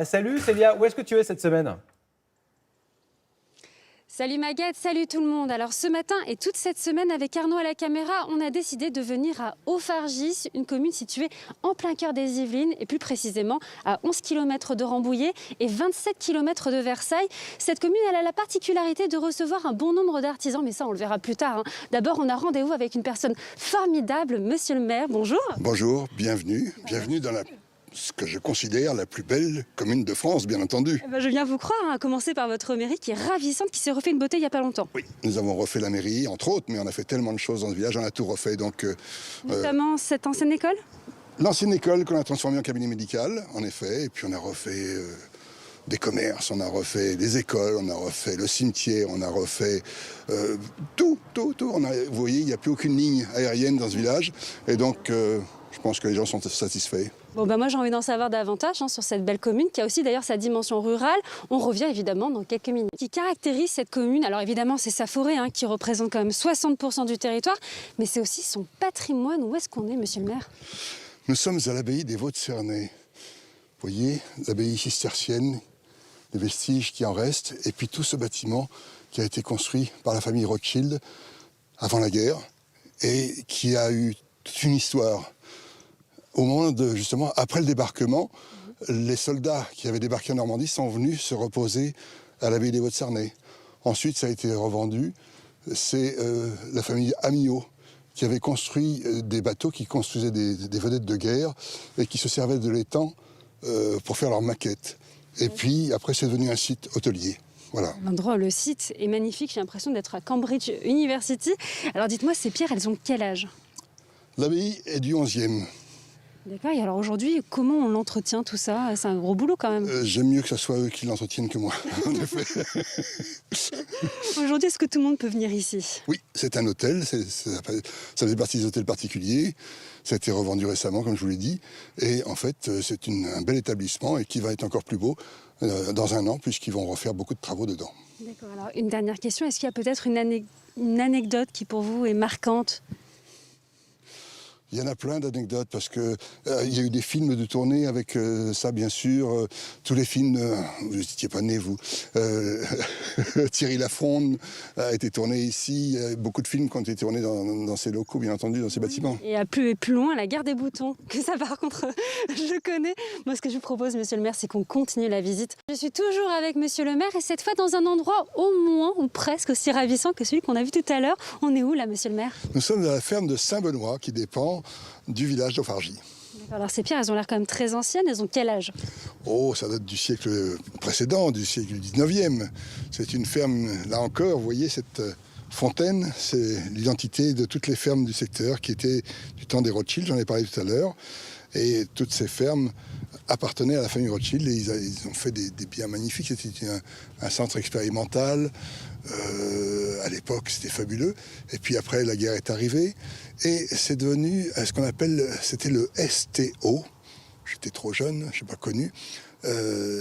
Salut Célia, où est-ce que tu es cette semaine? Salut Maguette, salut tout le monde. Alors ce matin et toute cette semaine avec Arnaud à la caméra, on a décidé de venir à Haut-Fargis, une commune située en plein cœur des Yvelines et plus précisément à 11 km de Rambouillet et 27 km de Versailles. Cette commune, elle a la particularité de recevoir un bon nombre d'artisans, mais ça on le verra plus tard. D'abord, on a rendez-vous avec une personne formidable, monsieur le maire, bonjour. Bonjour, bienvenue. Bienvenue dans ce que je considère la plus belle commune de France, bien entendu. Je viens vous croire, à commencer par votre mairie qui est ravissante, qui s'est refait une beauté il n'y a pas longtemps. Oui, nous avons refait la mairie, entre autres, mais on a fait tellement de choses dans ce village, on a tout refait. Donc, Notamment cette ancienne école. l'ancienne école qu'on a transformée en cabinet médical, en effet, et puis on a refait des commerces, on a refait des écoles, on a refait le cimetière, on a refait tout. Vous voyez, il n'y a plus aucune ligne aérienne dans ce village, et donc je pense que les gens sont satisfaits. Bon, moi j'ai envie d'en savoir davantage sur cette belle commune qui a aussi d'ailleurs sa dimension rurale. On revient évidemment dans quelques minutes. Ce qui caractérise cette commune, alors évidemment c'est sa forêt qui représente quand même 60% du territoire, mais c'est aussi son patrimoine. Où est-ce qu'on est, monsieur le maire? Nous sommes à l'abbaye des Vaux-de-Cernay. Vous voyez, l'abbaye cistercienne, les vestiges qui en restent, et puis tout ce bâtiment qui a été construit par la famille Rothschild avant la guerre et qui a eu toute une histoire. Au moment justement, après le débarquement, les soldats qui avaient débarqué en Normandie sont venus se reposer à l'abbaye des Vaux-de-Cernay. Ensuite, ça a été revendu. C'est la famille Amiot qui avait construit des bateaux qui construisaient des vedettes de guerre et qui se servaient de l'étang pour faire leurs maquettes. Et puis, après, c'est devenu un site hôtelier. Voilà. L'endroit, le site est magnifique. J'ai l'impression d'être à Cambridge University. Alors dites-moi, ces pierres, elles ont quel âge? L'abbaye est du 11e. D'accord, et alors aujourd'hui, comment on l'entretient tout ça? C'est un gros boulot quand même. J'aime mieux que ce soit eux qui l'entretiennent que moi, en effet. Aujourd'hui, est-ce que tout le monde peut venir ici? Oui, c'est un hôtel, ça faisait partie des hôtels particuliers. Ça a été revendu récemment, comme je vous l'ai dit. Et en fait, c'est un bel établissement et qui va être encore plus beau dans un an, puisqu'ils vont refaire beaucoup de travaux dedans. D'accord, alors une dernière question. Est-ce qu'il y a peut-être une anecdote qui pour vous est marquante? Il y en a plein d'anecdotes parce que il y a eu des films de tournée avec ça, bien sûr. Tous les films, vous n'étiez pas né, vous. Thierry Lafronde a été tourné ici. Il y a beaucoup de films qui ont été tournés dans ces locaux, bien entendu, dans ces bâtiments. Et à plus loin, la gare des Boutons, que ça par contre, je connais. Moi, ce que je vous propose, monsieur le maire, c'est qu'on continue la visite. Je suis toujours avec monsieur le maire et cette fois dans un endroit au moins ou presque aussi ravissant que celui qu'on a vu tout à l'heure. On est où là, monsieur le maire? Nous sommes à la ferme de Saint-Benoît qui dépend du village d'Haut-Fargis. Alors ces pierres, elles ont l'air quand même très anciennes. Elles ont quel âge? Oh, ça date du siècle précédent, du siècle 19e. C'est une ferme, là encore, vous voyez cette fontaine, c'est l'identité de toutes les fermes du secteur qui étaient du temps des Rothschild, j'en ai parlé tout à l'heure. Et toutes ces fermes appartenaient à la famille Rothschild et ils ont fait des biens magnifiques. C'était un centre expérimental. À l'époque, c'était fabuleux. Et puis après, la guerre est arrivée. Et c'est devenu ce qu'on appelle, c'était le STO. J'étais trop jeune, je n'ai pas connu.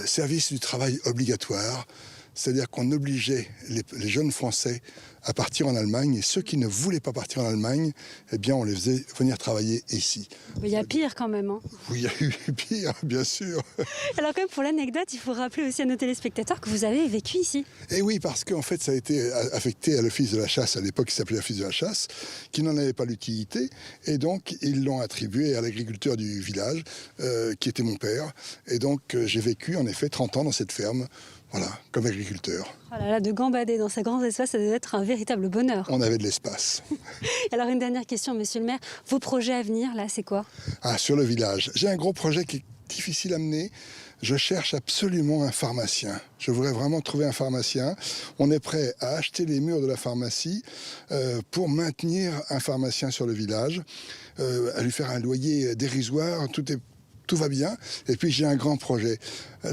Service du travail obligatoire. C'est-à-dire qu'on obligeait les jeunes Français à partir en Allemagne et ceux qui ne voulaient pas partir en Allemagne, eh bien, on les faisait venir travailler ici. Il y a pire quand même. Oui, il y a eu pire, bien sûr. Alors quand même, pour l'anecdote, il faut rappeler aussi à nos téléspectateurs que vous avez vécu ici. Et oui, parce qu'en fait, ça a été affecté à l'Office de la chasse, à l'époque, il s'appelait l'Office de la chasse, qui n'en avait pas l'utilité, et donc ils l'ont attribué à l'agriculteur du village, qui était mon père. Et donc j'ai vécu en effet 30 ans dans cette ferme, voilà, comme agriculteur. Oh là là, de gambader dans ces grands espaces, ça doit être un véritable bonheur. On avait de l'espace. Alors une dernière question, monsieur le maire, vos projets à venir, là, c'est quoi? Ah, sur le village. J'ai un gros projet qui est difficile à mener. Je cherche absolument un pharmacien. Je voudrais vraiment trouver un pharmacien. On est prêt à acheter les murs de la pharmacie pour maintenir un pharmacien sur le village, à lui faire un loyer dérisoire. Tout va bien. Et puis j'ai un grand projet.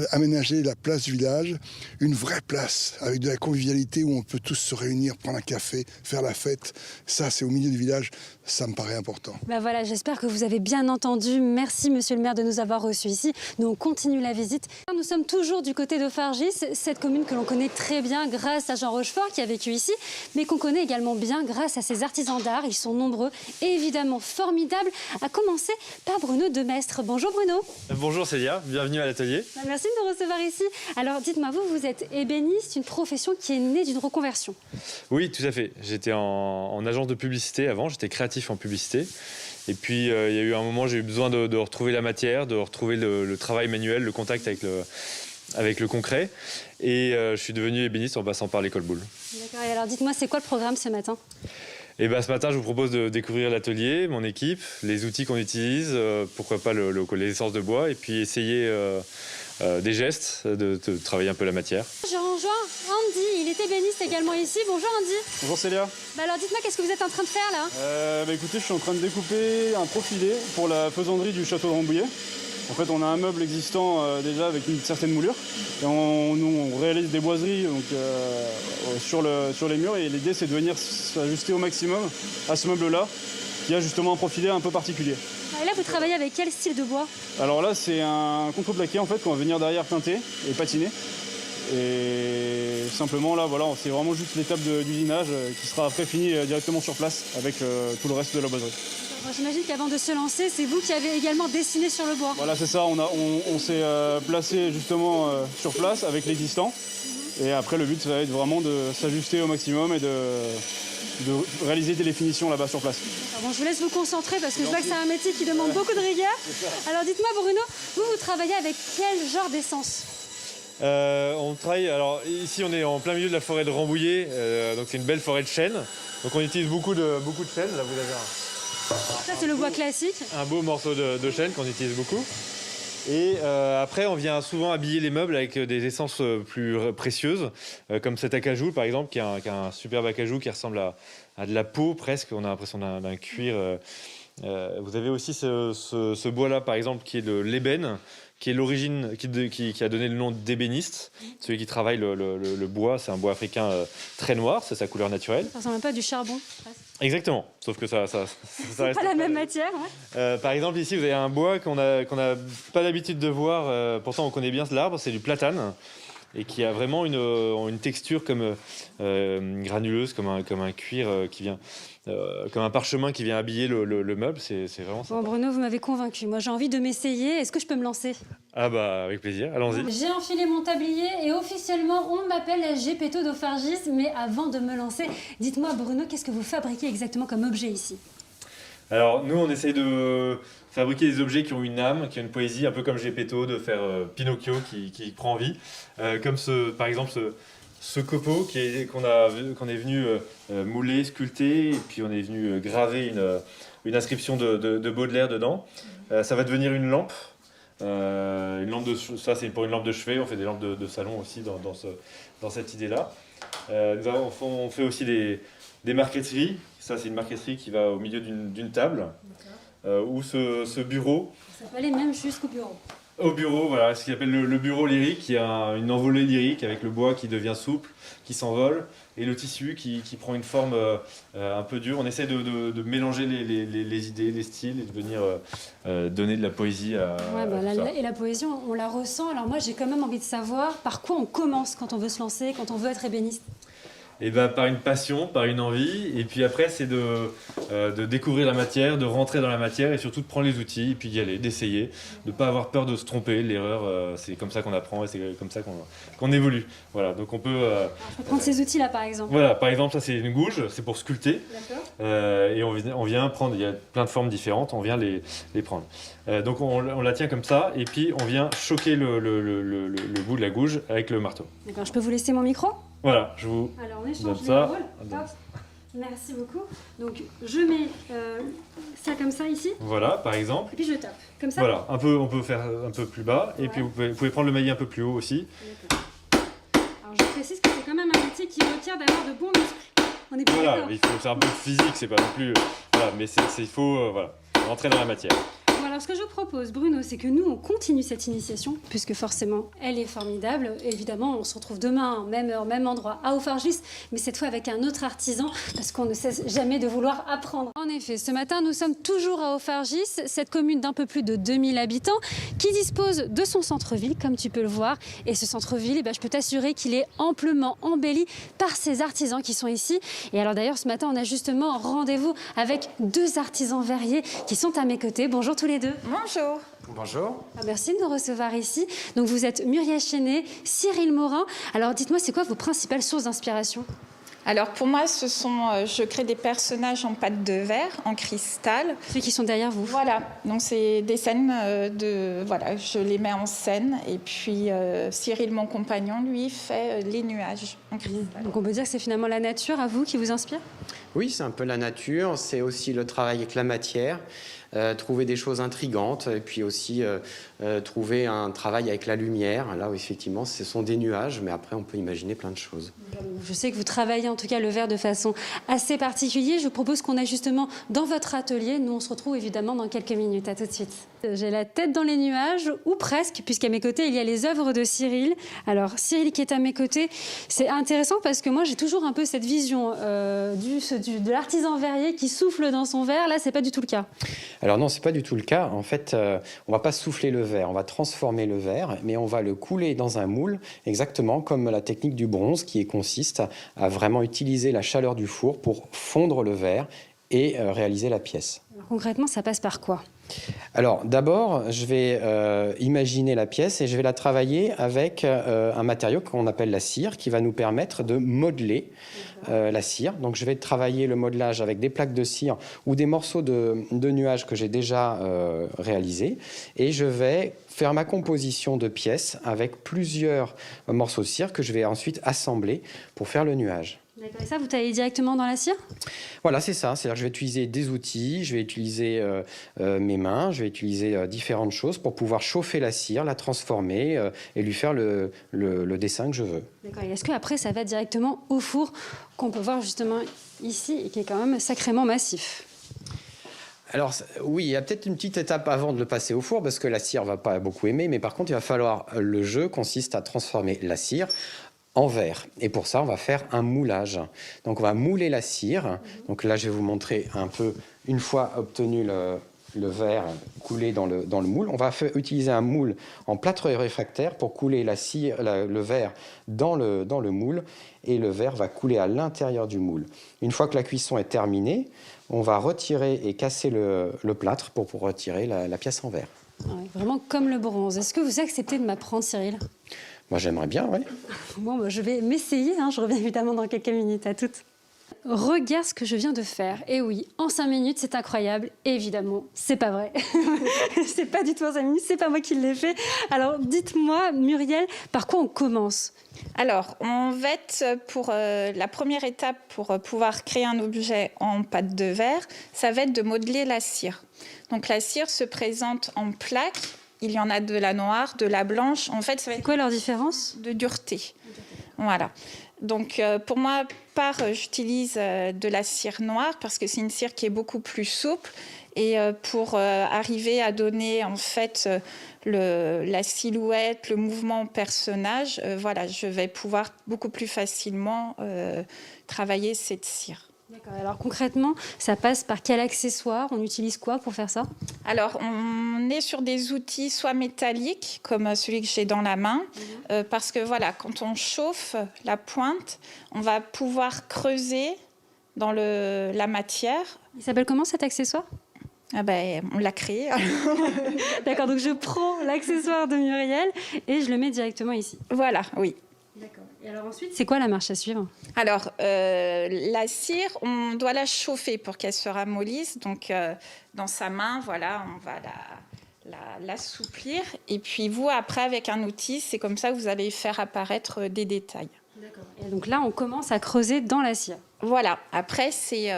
Aménager la place du village, une vraie place avec de la convivialité où on peut tous se réunir, prendre un café, faire la fête. Ça, c'est au milieu du village. Ça me paraît important. Voilà, j'espère que vous avez bien entendu. Merci, monsieur le maire, de nous avoir reçus ici. Nous, on continue la visite. Nous sommes toujours du côté d'Haut-Fargis, cette commune que l'on connaît très bien grâce à Jean Rochefort qui a vécu ici, mais qu'on connaît également bien grâce à ses artisans d'art. Ils sont nombreux et évidemment formidables, à commencer par Bruno Demestre. Bonjour Bruno. Bruno. Bonjour Célia, bienvenue à l'atelier. Merci de nous recevoir ici. Alors dites-moi, vous êtes ébéniste, une profession qui est née d'une reconversion. Oui, tout à fait. J'étais en agence de publicité avant, j'étais créatif en publicité. Et puis il y a eu un moment, j'ai eu besoin de retrouver la matière, de retrouver le travail manuel, le contact avec le concret. Et je suis devenu ébéniste en passant par l'école Boulle. D'accord, et alors dites-moi, c'est quoi le programme ce matin? Et ce matin, je vous propose de découvrir l'atelier, mon équipe, les outils qu'on utilise, pourquoi pas les essences de bois, et puis essayer des gestes, de travailler un peu la matière. Je rejoins Andy, il est ébéniste également ici. Bonjour Andy. Bonjour Célia. Alors dites-moi, qu'est-ce que vous êtes en train de faire là? Écoutez, je suis en train de découper un profilé pour la faisanderie du château de Rambouillet. En fait, on a un meuble existant déjà avec une certaine moulure. Et on réalise des boiseries donc, sur les murs. Et l'idée, c'est de venir s'ajuster au maximum à ce meuble-là, qui a justement un profilé un peu particulier. Et là, vous travaillez avec quel style de bois? Alors là, c'est un contreplaqué en fait qu'on va venir derrière teinter et patiner. Et simplement là, voilà, c'est vraiment juste l'étape d'usinage qui sera après finie directement sur place avec tout le reste de la boiserie. J'imagine qu'avant de se lancer, c'est vous qui avez également dessiné sur le bois. Voilà, c'est ça, on s'est placé justement sur place avec l'existant. Et après, le but, ça va être vraiment de s'ajuster au maximum et de réaliser les finitions là-bas sur place. Bon, je vous laisse vous concentrer parce que je vois que c'est un métier qui demande beaucoup de rigueur. Alors dites-moi Bruno, vous travaillez avec quel genre d'essence? On travaille, alors ici on est en plein milieu de la forêt de Rambouillet, donc c'est une belle forêt de chênes. Donc on utilise beaucoup de chênes, là vous avez Ça c'est le bois classique. un beau morceau de chêne qu'on utilise beaucoup. Et après on vient souvent habiller les meubles avec des essences plus précieuses, comme cet acajou par exemple, qui a un superbe acajou qui ressemble à de la peau presque, on a l'impression d'un cuir. Vous avez aussi ce bois-là par exemple qui est de l'ébène, qui est l'origine, qui a donné le nom d'ébéniste. Celui qui travaille le bois, c'est un bois africain très noir, c'est sa couleur naturelle. Ça ressemble un peu à du charbon. Exactement, sauf que ça reste Pas la même matière. Ouais. par exemple, ici, vous avez un bois qu'on n'a pas l'habitude de voir. Pourtant, on connaît bien l'arbre, c'est du platane. Et qui a vraiment une texture comme granuleuse, comme un cuir qui vient, comme un parchemin qui vient habiller le meuble. C'est vraiment ça. Bon Bruno, vous m'avez convaincu. Moi j'ai envie de m'essayer. Est-ce que je peux me lancer? Ah avec plaisir, allons-y. J'ai enfilé mon tablier et officiellement on m'appelle Gepetto d'Auffargis. Mais avant de me lancer, dites-moi Bruno, qu'est-ce que vous fabriquez exactement comme objet ici? Alors nous, on essaye de fabriquer des objets qui ont une âme, qui ont une poésie, un peu comme Gepetto, de faire Pinocchio qui prend vie. Comme par exemple ce copeau qu'on est venu mouler, sculpter, et puis on est venu graver une inscription de Baudelaire dedans. Ça va devenir une lampe. Ça c'est pour une lampe de chevet, on fait des lampes de salon aussi dans cette idée-là. On fait aussi des marqueteries. Ça, c'est une marqueterie qui va au milieu d'une table, où ce bureau... Ça peut aller même jusqu'au bureau. Au bureau, voilà, ce qu'on appelle le bureau lyrique, qui a une envolée lyrique avec le bois qui devient souple, qui s'envole, et le tissu qui prend une forme un peu dure. On essaie de mélanger les idées, les styles, et de venir donner de la poésie à tout ça. Et la poésie, on la ressent. Alors moi, j'ai quand même envie de savoir par quoi on commence quand on veut se lancer, quand on veut être ébéniste. Et par une passion, par une envie, et puis après c'est de découvrir la matière, de rentrer dans la matière et surtout de prendre les outils et puis d'y aller, d'essayer, de ne pas avoir peur de se tromper. L'erreur, c'est comme ça qu'on apprend et c'est comme ça qu'on évolue. Voilà, donc on peut... Je peux prendre ces outils-là par exemple. Voilà, par exemple ça c'est une gouge, c'est pour sculpter. D'accord. Et on vient prendre, il y a plein de formes différentes, on vient les prendre. Donc on la tient comme ça et puis on vient choquer le bout de la gouge avec le marteau. D'accord, je peux vous laisser mon micro? Voilà, je vous Alors on donne échange les ça. rôles. Hop. Merci beaucoup. Donc je mets ça comme ça ici, Voilà, par exemple. et puis je tape. Comme ça? Voilà, on peut faire un peu plus bas, et Ouais. puis vous pouvez prendre le maillet un peu plus haut aussi. D'accord. Alors je précise que c'est quand même un métier qui requiert d'avoir de bons muscles. On est bien Voilà, d'accord. il faut faire un peu de physique, c'est pas non plus... voilà, mais il faut rentrer dans la matière. Bon, alors ce que je vous propose, Bruno, c'est que nous, on continue cette initiation, puisque forcément, elle est formidable. Évidemment, on se retrouve demain, même heure, même endroit, à Auffargis, mais cette fois avec un autre artisan, parce qu'on ne cesse jamais de vouloir apprendre. En effet, ce matin, nous sommes toujours à Auffargis, cette commune d'un peu plus de 2000 habitants, qui dispose de son centre-ville, comme tu peux le voir. Et ce centre-ville, je peux t'assurer qu'il est amplement embelli par ces artisans qui sont ici. Et alors d'ailleurs, ce matin, on a justement rendez-vous avec deux artisans verriers qui sont à mes côtés. Bonjour tous les deux. Bonjour. Bonjour. Merci de nous recevoir ici. Donc vous êtes Muriel Chenet, Cyril Morin. Alors dites-moi, c'est quoi vos principales sources d'inspiration? Alors pour moi, je crée des personnages en pâte de verre, en cristal. Ceux qui sont derrière vous. Voilà, donc c'est des scènes voilà, je les mets en scène. Et puis Cyril, mon compagnon, lui, fait les nuages en cristal. Donc on peut dire que c'est finalement la nature à vous qui vous inspire? Oui, c'est un peu la nature, c'est aussi le travail avec la matière, trouver des choses intrigantes et puis aussi trouver un travail avec la lumière. Là, où, effectivement, ce sont des nuages, mais après, on peut imaginer plein de choses. Je sais que vous travaillez en tout cas le verre de façon assez particulière. Je vous propose qu'on aille justement dans votre atelier. Nous, on se retrouve évidemment dans quelques minutes. À tout de suite. J'ai la tête dans les nuages, ou presque, puisqu'à mes côtés, il y a les œuvres de Cyril. Alors, Cyril qui est à mes côtés, c'est intéressant parce que moi, j'ai toujours un peu cette vision de l'artisan verrier qui souffle dans son verre. Là, c'est pas du tout le cas. Alors non, c'est pas du tout le cas. En fait, on va pas souffler le verre, on va transformer le verre, mais on va le couler dans un moule, exactement comme la technique du bronze qui consiste à vraiment utiliser la chaleur du four pour fondre le verre et réaliser la pièce. Alors, concrètement, ça passe par quoi? Alors d'abord, je vais imaginer la pièce et je vais la travailler avec un matériau qu'on appelle la cire qui va nous permettre de modeler la cire. Donc je vais travailler le modelage avec des plaques de cire ou des morceaux de nuages que j'ai déjà réalisés et je vais faire ma composition de pièces avec plusieurs morceaux de cire que je vais ensuite assembler pour faire le nuage. D'accord. Et ça, vous taillez directement dans la cire? Voilà, c'est ça. C'est-à-dire que je vais utiliser des outils, je vais utiliser mes mains, je vais utiliser différentes choses pour pouvoir chauffer la cire, la transformer et lui faire le dessin que je veux. D'accord. Et est-ce qu'après, ça va directement au four qu'on peut voir justement ici et qui est quand même sacrément massif? Alors oui, il y a peut-être une petite étape avant de le passer au four parce que la cire ne va pas beaucoup aimer, mais par contre, il va falloir, le jeu consiste à transformer la cire en verre. Et pour ça, on va faire un moulage. Donc, on va mouler la cire. Donc là, je vais vous montrer un peu, une fois obtenu le verre coulé dans le moule, on va utiliser un moule en plâtre réfractaire pour couler la cire, le verre dans le moule et le verre va couler à l'intérieur du moule. Une fois que la cuisson est terminée, on va retirer et casser le plâtre pour retirer la pièce en verre. Ouais, vraiment comme le bronze. Est-ce que vous acceptez de m'apprendre, Cyril? Moi, j'aimerais bien, oui. Bon, bah, je vais m'essayer. Je reviens évidemment dans quelques minutes. À toutes. Regarde ce que je viens de faire. Et oui, en 5 minutes, c'est incroyable. Et évidemment, c'est pas vrai. C'est pas du tout en 5 minutes, c'est pas moi qui l'ai fait. Alors, dites-moi, Muriel, par quoi on commence? Alors, on va être pour la première étape pour pouvoir créer un objet en pâte de verre, ça va être de modeler la cire. Donc, la cire se présente en plaques. Il y en a de la noire, de la blanche. En fait, ça va être C'est quoi leur différence? de dureté. Voilà. Donc, pour ma part, j'utilise de la cire noire parce que c'est une cire qui est beaucoup plus souple. Et pour arriver à donner, en fait, la silhouette, le mouvement au personnage, voilà, je vais pouvoir beaucoup plus facilement travailler cette cire. D'accord. Alors concrètement, ça passe par quel accessoire? On utilise quoi pour faire ça? Alors, on est sur des outils soit métalliques, comme celui que j'ai dans la main, parce que voilà, quand on chauffe la pointe, on va pouvoir creuser dans la matière. Il s'appelle comment cet accessoire? Ah ben, on l'a créé. D'accord, donc je prends l'accessoire de Muriel et je le mets directement ici. Voilà, oui. D'accord. Et alors ensuite, c'est quoi la marche à suivre? Alors, la cire, on doit la chauffer pour qu'elle se ramollisse. Donc, dans sa main, voilà, on va l'assouplir. Et puis, vous, après, avec un outil, c'est comme ça que vous allez faire apparaître des détails. D'accord. Et donc là, on commence à creuser dans la cire. Voilà. Après, c'est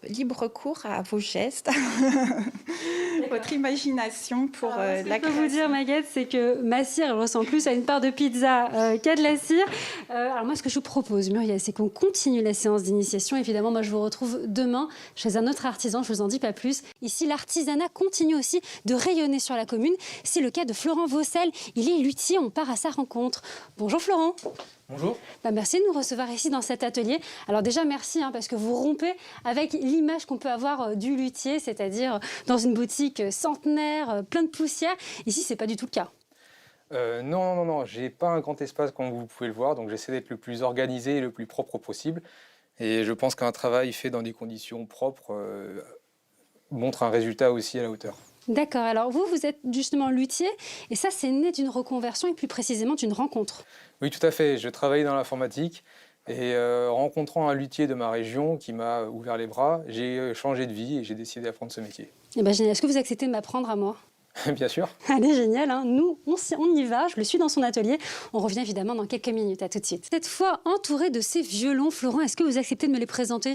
libre cours à vos gestes, votre imagination pour la création. Ce que je peux création. vous dire, Maguette, c'est que ma cire, elle ressemble plus à une part de pizza qu'à de la cire. Alors moi, ce que je vous propose, Muriel, c'est qu'on continue la séance d'initiation. Évidemment, moi, je vous retrouve demain chez un autre artisan, je ne vous en dis pas plus. Ici, l'artisanat continue aussi de rayonner sur la commune. C'est le cas de Florent Vaucel. Il est luthier, on part à sa rencontre. Bonjour Florent. Bonjour. Merci de nous recevoir ici dans cet atelier. Alors déjà, merci parce que vous rompez avec l'image qu'on peut avoir du luthier, c'est-à-dire dans une boutique centenaire, plein de poussière. Ici, ce n'est pas du tout le cas. Non, j'ai pas un grand espace comme vous pouvez le voir, donc j'essaie d'être le plus organisé et le plus propre possible. Et je pense qu'un travail fait dans des conditions propres montre un résultat aussi à la hauteur. D'accord, alors vous êtes justement luthier, et ça, c'est né d'une reconversion, et plus précisément d'une rencontre. Oui, tout à fait. Je travaillais dans l'informatique et rencontrant un luthier de ma région qui m'a ouvert les bras, j'ai changé de vie et j'ai décidé d'apprendre ce métier. Eh ben, génial. Est-ce que vous acceptez de m'apprendre à moi? Bien sûr. Allez, génial, hein. Nous, on y va, je le suis dans son atelier. On revient évidemment dans quelques minutes, à tout de suite. Cette fois, entouré de ces violons, Florent, est-ce que vous acceptez de me les présenter?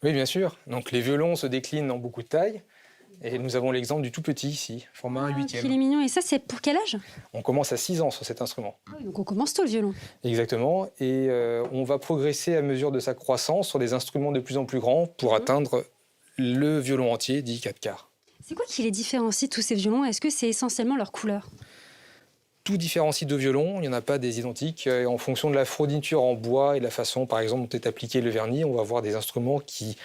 Oui, bien sûr. Donc les violons se déclinent en beaucoup de tailles. Et nous avons l'exemple du tout petit ici, format 1/8e. Il est mignon, et ça, c'est pour quel âge? On commence à 6 ans sur cet instrument. Ah oui, donc on commence tôt le violon. Exactement. Et on va progresser à mesure de sa croissance sur des instruments de plus en plus grands pour atteindre le violon entier, dit 4 quarts. C'est quoi qui les différencie, tous ces violons? Est-ce que c'est essentiellement leur couleur? Tout différencie de violons, il n'y en a pas des identiques. Et en fonction de la fourniture en bois et de la façon, par exemple, dont est appliqué le vernis, on va avoir des instruments qui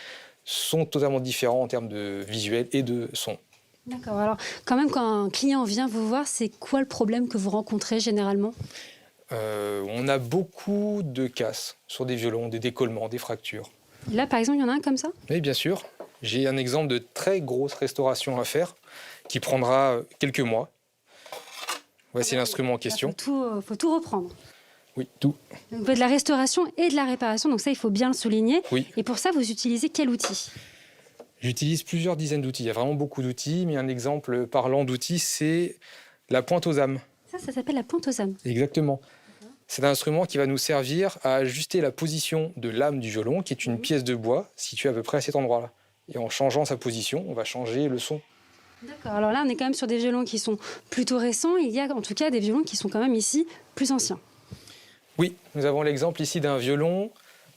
sont totalement différents en termes de visuel et de son. D'accord, alors quand même, quand un client vient vous voir, c'est quoi le problème que vous rencontrez généralement? On a beaucoup de casses sur des violons, des décollements, des fractures. Là, par exemple, il y en a un comme ça? Oui, bien sûr. J'ai un exemple de très grosse restauration à faire qui prendra quelques mois. Voici l'instrument en question. Il faut tout reprendre. Oui, tout. Donc, vous faites de la restauration et de la réparation, donc ça, il faut bien le souligner. Oui. Et pour ça, vous utilisez quel outil? J'utilise plusieurs dizaines d'outils. Il y a vraiment beaucoup d'outils, mais un exemple parlant d'outils, c'est la pointe aux âmes. Ça s'appelle la pointe aux âmes. Exactement. C'est un instrument qui va nous servir à ajuster la position de l'âme du violon, qui est une pièce de bois située à peu près à cet endroit-là. Et en changeant sa position, on va changer le son. D'accord, alors là, on est quand même sur des violons qui sont plutôt récents. Il y a en tout cas des violons qui sont quand même ici plus anciens. Oui, nous avons l'exemple ici d'un violon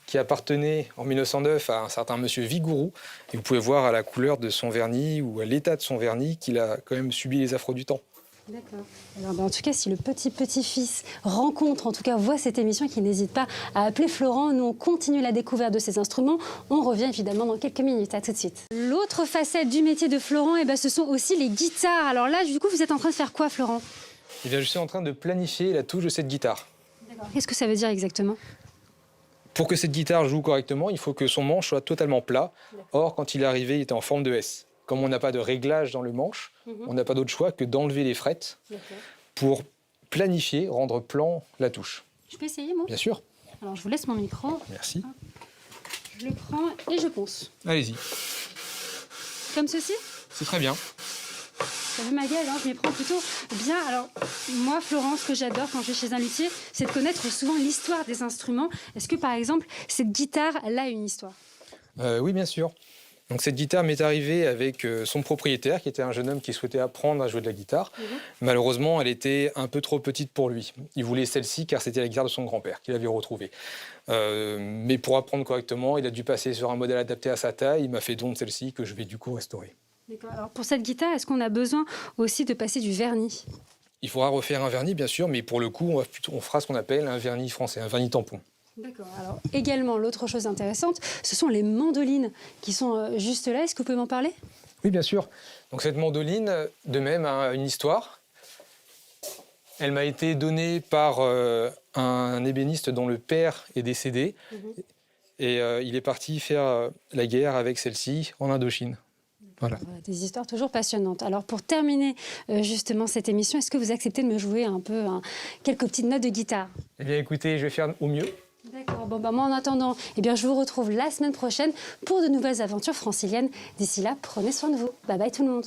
qui appartenait en 1909 à un certain monsieur Vigourou. Et vous pouvez voir à la couleur de son vernis ou à l'état de son vernis qu'il a quand même subi les affres du temps. D'accord. Alors, en tout cas, si le petit-petit-fils rencontre, en tout cas voit cette émission, qu'il n'hésite pas à appeler Florent. Nous, on continue la découverte de ces instruments. On revient évidemment dans quelques minutes. À tout de suite. L'autre facette du métier de Florent, ce sont aussi les guitares. Alors là, du coup, vous êtes en train de faire quoi, Florent? Eh bien, je suis en train de planifier la touche de cette guitare. Qu'est-ce que ça veut dire exactement? Pour que cette guitare joue correctement, il faut que son manche soit totalement plat. Or, quand il est arrivé, il était en forme de S. Comme on n'a pas de réglage dans le manche, on n'a pas d'autre choix que d'enlever les frettes pour planifier, rendre plan la touche. Je peux essayer, moi? Bien sûr. Alors, je vous laisse mon micro. Merci. Je le prends et je ponce. Allez-y. Comme ceci? C'est très bien. Ça veut ma gueule, hein, je m'y prends plutôt bien. Alors, moi, Florence, ce que j'adore quand je vais chez un luthier, c'est de connaître souvent l'histoire des instruments. Est-ce que, par exemple, cette guitare, elle a une histoire? Oui, bien sûr. Donc, cette guitare m'est arrivée avec son propriétaire, qui était un jeune homme qui souhaitait apprendre à jouer de la guitare. Malheureusement, elle était un peu trop petite pour lui. Il voulait celle-ci car c'était la guitare de son grand-père qu'il avait retrouvée. Mais pour apprendre correctement, il a dû passer sur un modèle adapté à sa taille. Il m'a fait don de celle-ci que je vais du coup restaurer. D'accord. Alors, pour cette guitare, est-ce qu'on a besoin aussi de passer du vernis? Il faudra refaire un vernis, bien sûr, mais pour le coup, on fera ce qu'on appelle un vernis français, un vernis tampon. D'accord. Alors, également, l'autre chose intéressante, ce sont les mandolines qui sont juste là. Est-ce que vous pouvez m'en parler? Oui, bien sûr. Donc, cette mandoline, de même, a une histoire. Elle m'a été donnée par un ébéniste dont le père est décédé. Et il est parti faire la guerre avec celle-ci en Indochine. Voilà. Des histoires toujours passionnantes. Alors, pour terminer justement cette émission, est-ce que vous acceptez de me jouer un peu quelques petites notes de guitare? Eh bien, écoutez, je vais faire au mieux. D'accord. Bon, moi, en attendant, je vous retrouve la semaine prochaine pour de nouvelles aventures franciliennes. D'ici là, prenez soin de vous. Bye bye tout le monde.